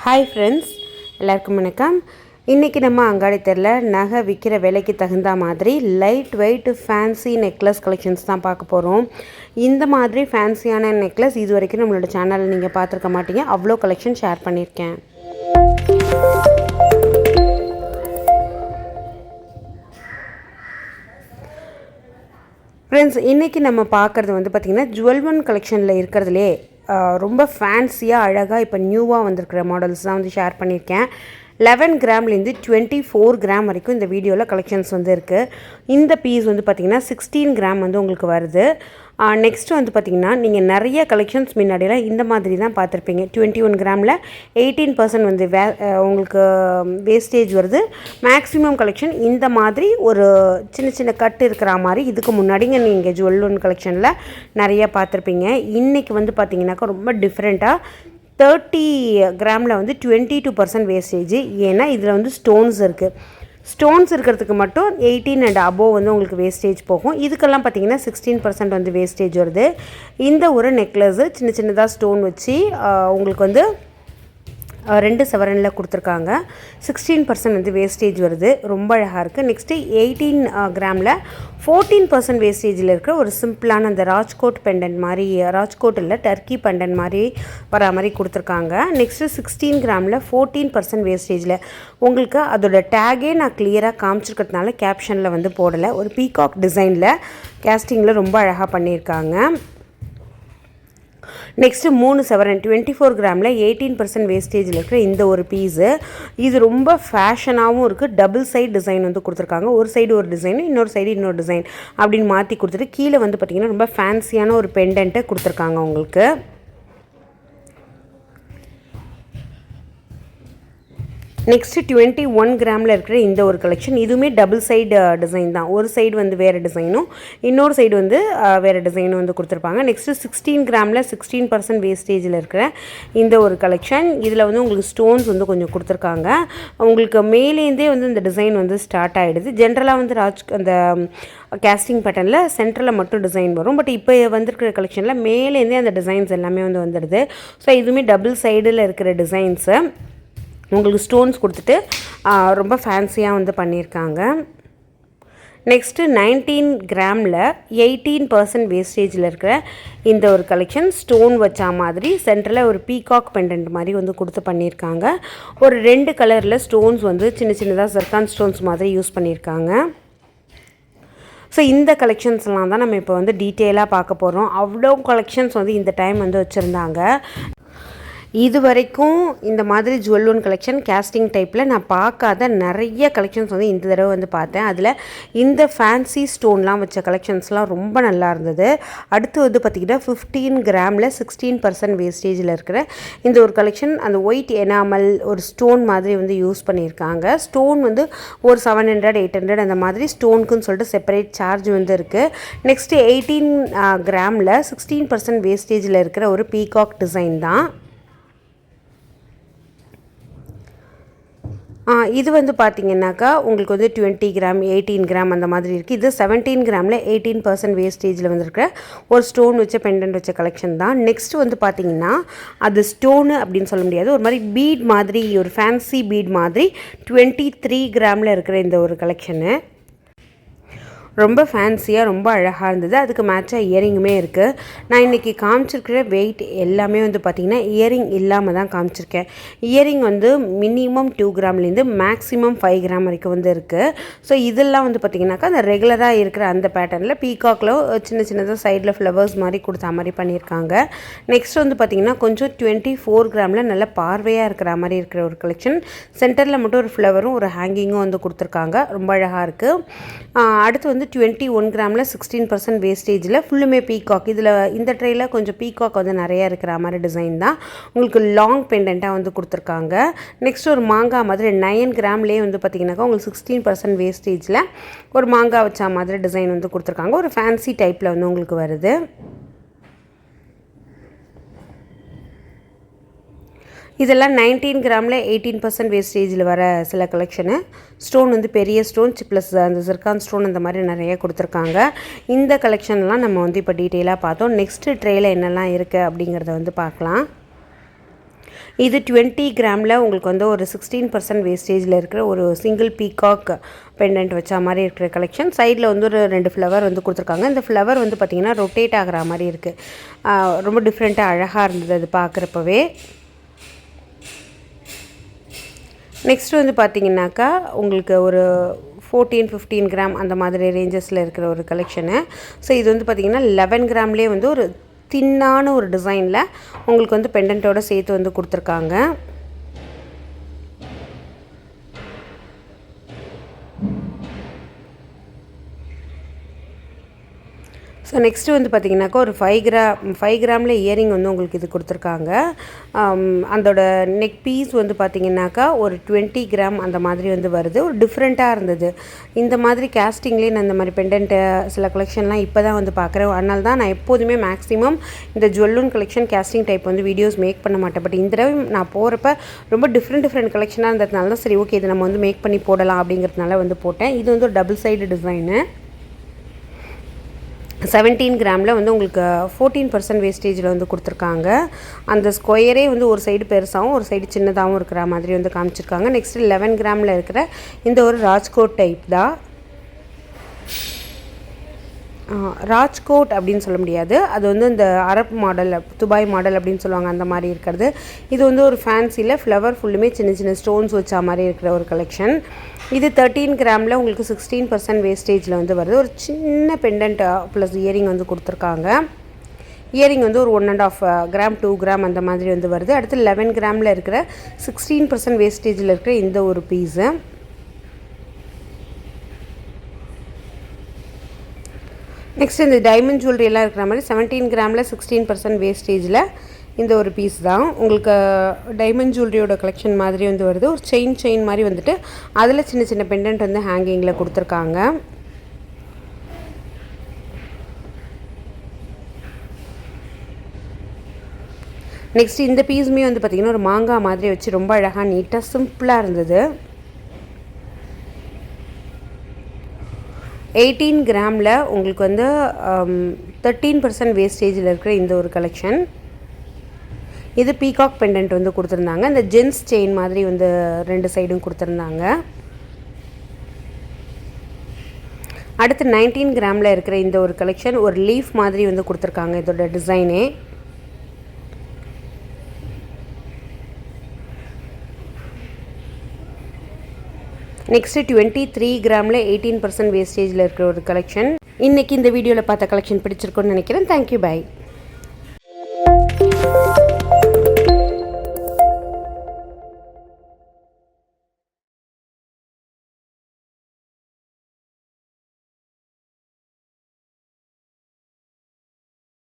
Hi friends, எல்லாருக்கும் வணக்கம். இன்றைக்கி நம்ம அங்காடி தெருவில் நகை விற்கிற விலைக்கு தகுந்த மாதிரி light weight fancy necklace collections தான் பார்க்க போகிறோம். இந்த மாதிரி ஃபேன்சியான நெக்லஸ் இது வரைக்கும் நம்மளோட சேனலில் நீங்கள் பார்த்துருக்க மாட்டீங்க. அவ்வளோ கலெக்ஷன் ஷேர் பண்ணியிருக்கேன். ஃப்ரெண்ட்ஸ், இன்றைக்கி நம்ம பார்க்குறது பார்த்திங்கன்னா ஜுவல் கலெக்ஷனில் இருக்கிறதுலே ரொம்ப ஃபேன்சியாக அழகாக இப்போ நியூவாக வந்திருக்கிற மாடல்ஸ் தான் ஷேர் பண்ணியிருக்கேன். 11 கிராம்லேருந்து 24 கிராம் வரைக்கும் இந்த வீடியோவில் கலெக்ஷன்ஸ் இருக்குது. இந்த பீஸ் பார்த்திங்கன்னா 16 கிராம் உங்களுக்கு வருது. நெக்ஸ்ட்டு பார்த்திங்கன்னா நீங்கள் நிறைய கலெக்ஷன்ஸ் முன்னாடியெல்லாம் இந்த மாதிரி தான் பார்த்துருப்பீங்க. 21 கிராமில் 18% உங்களுக்கு வேஸ்டேஜ் வருது. மேக்ஸிமம் கலெக்ஷன் இந்த மாதிரி ஒரு சின்ன சின்ன கட்டு இருக்கிற மாதிரி இதுக்கு முன்னாடிங்க நீங்கள் ஜுவல் கலெக்ஷனில் நிறைய பார்த்துருப்பீங்க. இன்றைக்கி பார்த்திங்கனாக்கா ரொம்ப டிஃப்ரெண்ட்டாக 30 கிராமில் 22% வேஸ்டேஜ். ஏன்னா இதில் ஸ்டோன்ஸ் இருக்குது. ஸ்டோன்ஸ் இருக்கிறதுக்கு மட்டும் 18 அண்ட் அபோவ் உங்களுக்கு வேஸ்டேஜ் போகும். இதுக்கெல்லாம் பார்த்திங்கன்னா 16% வேஸ்டேஜ் வருது. இந்த ஒரு நெக்லஸ்ஸு சின்ன சின்னதாக ஸ்டோன் வச்சு உங்களுக்கு 2 சவரனில் கொடுத்துருக்காங்க. 16% வேஸ்டேஜ் வருது. ரொம்ப அழகாக இருக்குது. நெக்ஸ்ட்டு 18 கிராமில் 14% வேஸ்டேஜில் இருக்கிற ஒரு சிம்பிளான அந்த ராஜ்கோட் பெண்டன்ட் மாதிரி, ராஜ்கோட் இல்லை டர்க்கி பெண்டன்ட் மாதிரி வர மாதிரி கொடுத்துருக்காங்க. நெக்ஸ்ட்டு 16 கிராமில் 14% வேஸ்டேஜில் உங்களுக்கு அதோட டேகே நான் கிளியராக காமிச்சிருக்கிறதுனால கேப்ஷனில் போடலை. ஒரு பீகாக் டிசைனில் கேஸ்டிங்கில் ரொம்ப அழகாக பண்ணியிருக்காங்க. நெக்ஸ்ட்டு 3 சவரன் 24 கிராமில் 18% வேஸ்டேஜில் இருக்கிற இந்த ஒரு பீஸு. இது ரொம்ப ஃபேஷனாகவும் இருக்குது. டபுள் சைடு டிசைன் கொடுத்துருக்காங்க. ஒரு சைடு ஒரு டிசைன், இன்னொரு சைடு இன்னொரு டிசைன் அப்படின்னு மாற்றி கொடுத்துட்டு கீழே பார்த்திங்கன்னா ரொம்ப ஃபேன்சியான ஒரு பெண்டன்ட்டை கொடுத்துருக்காங்க உங்களுக்கு. நெக்ஸ்ட்டு 21 கிராமில் இருக்கிற இந்த ஒரு கலெக்ஷன். இதுவுமே டபுள் சைடு டிசைன் தான். ஒரு சைடு வேறு டிசைனும், இன்னொரு சைடு வேறு டிசைனும் கொடுத்துருப்பாங்க. நெக்ஸ்ட்டு 16 கிராமில் 16% வேஸ்டேஜில் இருக்கிற இந்த ஒரு கலெக்ஷன். இதில் உங்களுக்கு ஸ்டோன்ஸ் கொஞ்சம் கொடுத்துருக்காங்க. உங்களுக்கு மேலேருந்தே இந்த டிசைன் ஸ்டார்ட் ஆகிடுது. ஜென்ரலாக அந்த கேஸ்டிங் பேட்டர்னில் சென்டரில் மட்டும் டிசைன் வரும். பட் இப்போ வந்திருக்கிற கலெக்ஷனில் மேலேருந்தே அந்த டிசைன்ஸ் எல்லாமே வந்துடுது. ஸோ இதுவுமே டபுள் சைடில் இருக்கிற டிசைன்ஸு உங்களுக்கு ஸ்டோன்ஸ் கொடுத்துட்டு ரொம்ப ஃபேன்சியாக பண்ணியிருக்காங்க. நெக்ஸ்ட்டு 19 கிராமில் 18% வேஸ்டேஜில் இருக்கிற இந்த ஒரு கலெக்ஷன். ஸ்டோன் வச்சா மாதிரி சென்டரில் ஒரு பீகாக் பெண்டன்ட் மாதிரி கொடுத்து பண்ணியிருக்காங்க. ஒரு 2 கலரில் ஸ்டோன்ஸ் சின்ன சின்னதாக ஜர்கான் ஸ்டோன்ஸ் மாதிரி யூஸ் பண்ணியிருக்காங்க. ஸோ இந்த கலெக்ஷன்ஸ்லாம் தான் நம்ம இப்போ டீட்டெயிலாக பார்க்க போகிறோம். அவ்வளோ கலெக்ஷன்ஸ் இந்த டைம் வச்சுருந்தாங்க. இது வரைக்கும் இந்த மாதிரி ஜுவல் கலெக்ஷன் கேஸ்டிங் டைப்பில் நான் பார்க்காத நிறைய கலெக்ஷன்ஸ் இந்த தடவை பார்த்தேன். அதில் இந்த ஃபேன்சி ஸ்டோன்லாம் வச்ச கலெக்ஷன்ஸ்லாம் ரொம்ப நல்லா இருந்தது. அடுத்து பார்த்திங்கன்னா 15 கிராமில் 16% வேஸ்டேஜில் இருக்கிற இந்த ஒரு கலெக்ஷன். அந்த ஒயிட் எனாமல் ஒரு ஸ்டோன் மாதிரி யூஸ் பண்ணியிருக்காங்க. ஸ்டோன் ஒரு 700 800 அந்த மாதிரி ஸ்டோனுக்குன்னு சொல்லிட்டு செப்பரேட் சார்ஜ் இருக்குது. நெக்ஸ்ட்டு 18 கிராமில் 16% வேஸ்டேஜில் இருக்கிற ஒரு பீகாக் டிசைன் தான். இது பார்த்திங்கனாக்கா உங்களுக்கு 20 கிராம் 18 கிராம் அந்த மாதிரி இருக்குது. இது 17 கிராமில் 18% வேஸ்டேஜில் இருக்கிற ஒரு ஸ்டோன் வச்ச பெண்டன்ட் வச்ச கலெக்ஷன் தான். நெக்ஸ்ட்டு பார்த்திங்கன்னா அது ஸ்டோனு அப்படின்னு சொல்ல முடியாது, ஒரு மாதிரி பீட் மாதிரி, ஒரு ஃபேன்சி பீட் மாதிரி 23 கிராமில் இருக்கிற இந்த ஒரு கலெக்ஷனு. ரொம்ப ஃபேன்சியாக ரொம்ப அழகாக இருந்தது. அதுக்கு மேட்சாக இயரிங்குமே இருக்குது. நான் இன்றைக்கி காமிச்சிருக்கிற வெயிட் எல்லாமே பார்த்திங்கன்னா இயரிங் இல்லாமல் தான் காமிச்சிருக்கேன். இயரிங் மினிமம் 2 கிராம்லேருந்து மேக்ஸிமம் 5 கிராம் வரைக்கும் இருக்குது. ஸோ இதெல்லாம் பார்த்திங்கனாக்கா அந்த ரெகுலராக இருக்கிற அந்த பேட்டர்னில் பீகாக்கில் சின்ன சின்னதாக சைடில் ஃப்ளவர்ஸ் மாதிரி கொடுத்த மாதிரி பண்ணியிருக்காங்க. நெக்ஸ்ட் பார்த்திங்கன்னா கொஞ்சம் 24 கிராமில் நல்ல பார்வையாக இருக்கிற மாதிரி இருக்கிற ஒரு கலெக்ஷன். சென்டரில் மட்டும் ஒரு ஃப்ளவரும் ஒரு ஹேங்கிங்கும் கொடுத்துருக்காங்க. ரொம்ப அழகாக இருக்குது. அடுத்து 21 கிராமில் 16% வேஸ்டேஜில் ஃபுல்லுமே பீகாக். இதில் இந்த ட்ரேயில் கொஞ்சம் பீகாக் நிறையா இருக்கிற மாதிரி டிசைன் தான். உங்களுக்கு லாங் பெண்டண்ட்டாக கொடுத்துருக்காங்க. நெக்ஸ்ட் ஒரு மாங்காய் மாதிரி 9 கிராம்லேயே பார்த்திங்கனாக்கா உங்களுக்கு 16% வேஸ்டேஜில் ஒரு மாங்காய் வச்சா மாதிரி டிசைன் கொடுத்துருக்காங்க. ஒரு ஃபேன்சி டைப்பில் உங்களுக்கு வருது. இதெல்லாம் 19 கிராமில் 18% வேஸ்டேஜில் வர சில கலெக்ஷனு. ஸ்டோன் பெரிய ஸ்டோன் ப்ளஸ் அந்த ஜர்கான் ஸ்டோன் அந்த மாதிரி நிறைய கொடுத்துருக்காங்க. இந்த கலெக்ஷன்லாம் நம்ம இப்போ டீட்டெயிலாக பார்த்தோம். நெக்ஸ்ட்டு ட்ரேயில் என்னெல்லாம் இருக்குது அப்படிங்கிறத பார்க்கலாம். இது 20 கிராமில் உங்களுக்கு வந்து ஒரு 16% வேஸ்டேஜில் இருக்கிற ஒரு சிங்கிள் பீகாக் பெண்டன்ட் வச்ச மாதிரி இருக்கிற கலெக்ஷன். சைடில் வந்து ஒரு 2 ஃப்ளவர் வந்து கொடுத்துருக்காங்க. இந்த ஃப்ளவர் வந்து பார்த்திங்கன்னா ரொட்டேட் ஆகிற மாதிரி இருக்குது. ரொம்ப டிஃப்ரெண்ட்டாக அழகாக இருந்தது அது பார்க்குறப்பவே. நெக்ஸ்ட்டு வந்து பார்த்திங்கனாக்கா உங்களுக்கு ஒரு 14-15 கிராம் அந்த மாதிரி ரேஞ்சஸில் இருக்கிற ஒரு கலெக்ஷனு. ஸோ இது வந்து பார்த்திங்கன்னா 11 கிராம்லேயே வந்து ஒரு தின்னான ஒரு டிசைனில் உங்களுக்கு வந்து பெண்டன்ட்டோட சேர்த்து வந்து கொடுத்துருக்காங்க. ஸோ நெக்ஸ்ட்டு வந்து பார்த்திங்கனாக்கா ஒரு 5 கிராமில் இயரிங் வந்து உங்களுக்கு இது கொடுத்துருக்காங்க. அதோட நெக் பீஸ் வந்து பார்த்திங்கனாக்கா ஒரு 20 கிராம் அந்த மாதிரி வந்து வருது. ஒரு டிஃப்ரெண்ட்டாக இருந்தது. இந்த மாதிரி கேஸ்டிங்லேயே நான் இந்த மாதிரி பெண்டன்ட்டு சில கலெக்ஷன்லாம் இப்போ தான் வந்து பார்க்குறேன். அதனால தான் நான் எப்போதுமே மேக்ஸிமம் இந்த ஜுவல்லூன் கலெக்ஷன் கேஸ்டிங் டைப் வந்து வீடியோஸ் மேக் பண்ண மாட்டேன். பட் இந்த தடவை நான் போகிறப்ப ரொம்ப டிஃப்ரெண்ட் கலெக்ஷனாக இருந்ததுனால தான் சரி ஓகே இது நம்ம வந்து மேக் பண்ணி போடலாம் அப்படிங்கிறதுனால வந்து போட்டேன். இது வந்து ஒரு டபுள் சைடு டிசைனு. 17 கிராமில் வந்து உங்களுக்கு 14% வேஸ்டேஜில் வந்து கொடுத்துருக்காங்க. அந்த ஸ்கொயரே வந்து ஒரு சைடு பெருசாகவும் ஒரு சைடு சின்னதாகவும் இருக்கிற மாதிரி வந்து காமிச்சிருக்காங்க. நெக்ஸ்ட்டு 11 கிராமில் இருக்கிற இந்த ஒரு ராஜ்கோட் டைப் தான். ராஜ்கோட் அப்படின்னு சொல்ல முடியாது, அது வந்து இந்த அரப் மாடல், துபாய் மாடல் அப்படின்னு சொல்லுவாங்க, அந்த மாதிரி இருக்கிறது. இது வந்து ஒரு ஃபேன்சியில் ஃப்ளவர் ஃபுல்லுமே சின்ன சின்ன ஸ்டோன்ஸ் வச்ச மாதிரி இருக்கிற ஒரு கலெக்ஷன். இது 13 கிராமில் உங்களுக்கு 16% வேஸ்டேஜில் வந்து வருது. ஒரு சின்ன பெண்டன்ட் ப்ளஸ் இயரிங் வந்து கொடுத்துருக்காங்க. இயரிங் வந்து ஒரு 1.5 கிராம் 2 கிராம் அந்த மாதிரி வந்து வருது. அடுத்து 11 கிராமில் இருக்கிற 16% வேஸ்டேஜில் இருக்கிற இந்த ஒரு பீஸு. நெக்ஸ்ட் இந்த டைமண்ட் ஜுவல்லரி எல்லாம் இருக்கிற மாதிரி 17 கிராமில் 16% வேஸ்டேஜில் இந்த ஒரு பீஸ் தான் உங்களுக்கு டைமண்ட் ஜுவல்லரியோட கலெக்ஷன் மாதிரி வந்து வருது. ஒரு செயின் மாதிரி வந்துட்டு அதில் சின்ன சின்ன பெண்டன்ட் வந்து ஹேங்கிங்கில் கொடுத்துருக்காங்க. நெக்ஸ்ட் இந்த பீஸுமே வந்து பார்த்திங்கன்னா ஒரு மாங்காய் மாதிரி வச்சு ரொம்ப அழகாக நீட்டாக சிம்பிளாக இருந்தது. 18 கிராமில் உங்களுக்கு வந்து 13% வேஸ்டேஜில் இருக்கிற இந்த ஒரு கலெக்ஷன். இது பீகாக் பெண்டன்ட் வந்து கொடுத்துருந்தாங்க. இந்த ஜென்ஸ் செயின் மாதிரி வந்து 2 சைடும் கொடுத்துருந்தாங்க. அடுத்து 19 கிராமில் இருக்கிற இந்த ஒரு கலெக்ஷன் ஒரு லீஃப் மாதிரி வந்து கொடுத்துருக்காங்க இதோட டிசைனே. நெக்ஸ்ட்டு 23 கிராமில் 18% வேஸ்டேஜில் இருக்கிற ஒரு கலெக்ஷன். இன்றைக்கி இந்த வீடியோவில் பார்த்த கலெக்ஷன் பிடிச்சிருக்குன்னு நினைக்கிறேன். Thank you, by.